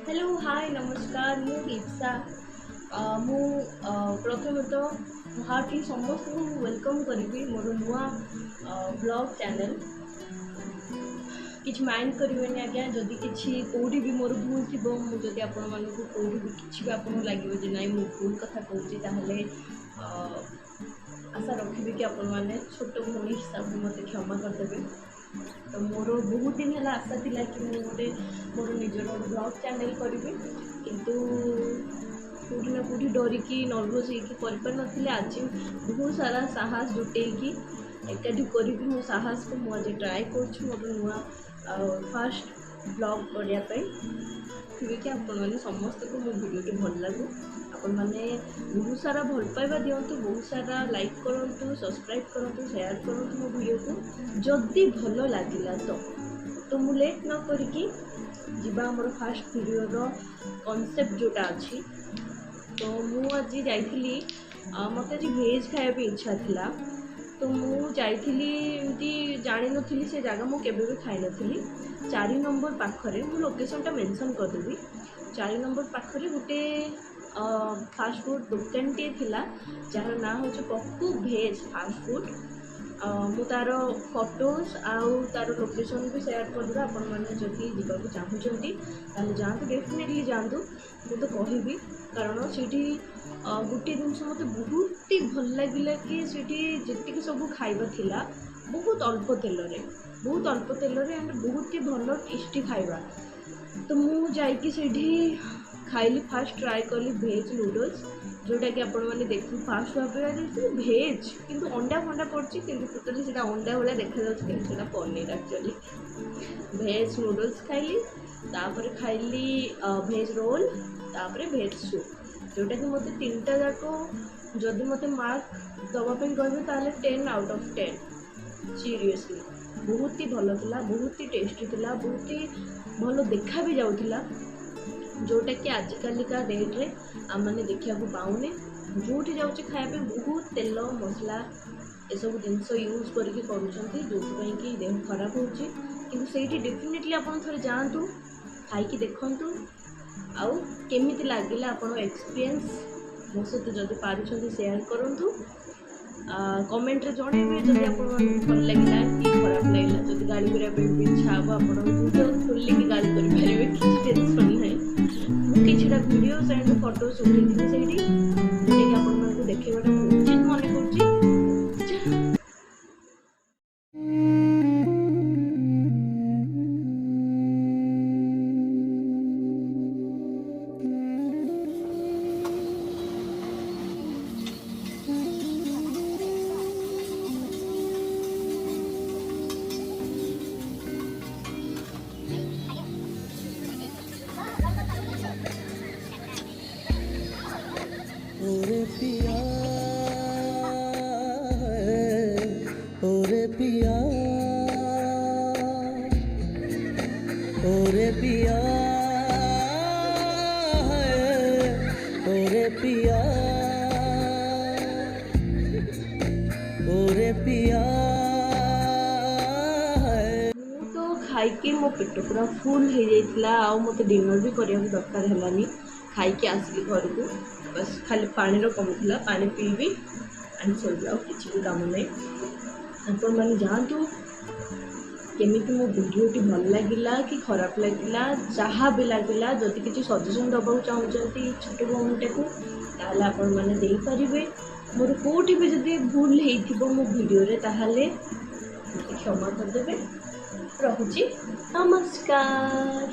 Hello hi नमस्कार मु दीप्सा मु प्रथम तो हार्टली समस्त को वेलकम करी मोर नुआ ब्लॉग चैनल किछ माइंड करेंगे आज्ञा जदि किसी कौटी भी मोर भूल थी मुझे आपण मानक कौटी भी किसी भी आपको लगे जे ना मु भूल कथा कहूँ आशा रखी कि आपण मैंने छोट भूमि हिसाब से मत क्षमा करदेवे। तो मोर बहुत दिन है आशा थी कि मुझे गोटे मोर निजर ब्लॉग चैनल करी किंतु कौटी ना कौटी डरिकी नर्भस होपार आज बहुत सारा साहस जुटेकी एकाठी करी मो साहस को मुझे ट्राए कर मोर नुआ फास्ट ब्लॉग करने कि आपण मैंने समस्त को मो वीडियो भल लगू आपण मैंने बहुत सारा भल पाइबा दिंतु बहुत सारा लाइक करूँ सब्सक्राइब करूँ शेयर करूँ मो वीडियो को जदि भल लगे तो मु लेट न करके जीवा मोर फास्ट वीडियो कॉन्सेप्ट जोटा अच्छी। तो मु आज जाइली मत आज भेज खाया इच्छा थिला तो मु जाइली एमती जानी नी से जगह मु केबे भी खाई नी 4 नंबर पाखरे मु लोकेशनटा मेंशन करदेवी 4 नंबर पाखरे गोटे फास्ट फूड दुकान टे थिला जार ना हूँ पप्पू भेज फास्ट फूड मु तार फोटोज आउ तार लोकेशन भी शेयर करदेबा आपण मैंने जदि जावाक चाहूँगी जातु डेफिनेटली जातु मु तो कहबी कारण से गोटे जिनस मत बहुत ही भल लगे कि जी सब खाइबा थिला बहुत अल्प तेल एंड बहुत ही भल टेस्टी खाइबा। तो मु जाइकी खाइली फास्ट ट्राए कली भेज नूडल्स जोटा कि आपण मैंने देख फास्ट भाव भेज किंतु अंडा फंडा पड़ी कि से अंडा भाया देखा पनीर एक्चुअली भेज नूडल्स खाइली तापर खाइली भेज रोल तापर भेज सूप जोटा कि मत 3टा जाक जदि मत मार्क दवाई कहे 10 आउट ऑफ 10 सीरियसली बहुत ही भल था बहुत ही टेस्टी था बहुत ही भल देखा भी जाऊला जोटा कि आजिकालिका डेट्रे आम मैंने देखा पाऊने जो जाऊँचे खायापे बहुत तेल मसला एसबू जिनस यूज करके कि देह खराब होती डेफिनेटली आप थे जातु खाई देखु आउ केमी लगे आप एक्सपीरियंस मो सहित जब पार्टी सेयार करूँ कमेंट रे जणेबे जदि आपन भल लगिला कि खराब लगिला जदि गाड़ी करिया पे इच्छा हो आपन खुल्ली की गाड़ी करि परिबे किछि टेंशन नै मु किछटा वीडियो एंड फोटोज उठेइथिनि सेठी जे आपन मानकु देखेबाटा उचित मने करछि। ओरे पिया ओरे पिया ओरे पिया ओरे पिया ओरे पिया तो खाई मो पेट पूरा फुल हो जाता मत डिनर भी करने दरकार है खाई आसिली घर को बस खाली पानी कमी था पानी पीबी एंड सोबी आ किसी भी कम ना आप मैंने जातु केमी मो वीडियोटी भल लगिला कि खराब लगिला जहाँ भी लगिला जदि किसी सजेसन दबा चाहते छोट भूमिटा को ताल आपण मैंने दे पारे मोर कौटी भी जदि भूल हो मो वीडियो ताहले क्षमा करदेवे। रहुची नमस्कार।